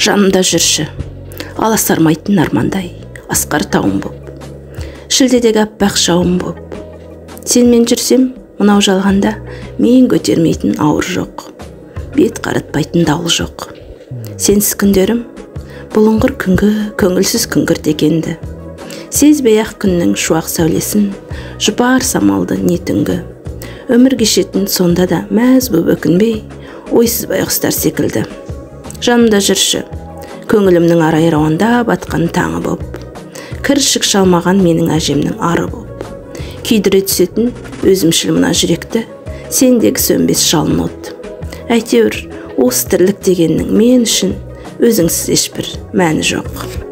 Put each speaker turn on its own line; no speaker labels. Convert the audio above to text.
жанымда жүрші, аласармайтын армандай, асқар тауым боп, шілдедегі аппақ жауым боп. Сенмен жүрсем, мынау жалғанда, мен көтермейтін ауыр жоқ, бет қаратпайтын дауыл жоқ. Сенсіз күндерім, бұлыңғыр күнгі, көңілсіз күңгірт екенді. Сезбей ақ күннің шуақ сәулесін, жұпар самалды не түнгі. Өмір кешетін сонда да мәз боп өкінбей, ойсыз байғұстар секілді. Жанымда жүрші, көңілімнің арайрауында батқан таңы боп, кіршік шалмаған менің әжемнің ары боп. Күйдіре түсетін өзімшіл мына жүректі, сендегі сөнбес жалын от. Әйтеуір, осы тірлік дегеннің мен үшін өзіңсіз ешбір мәні жоқ.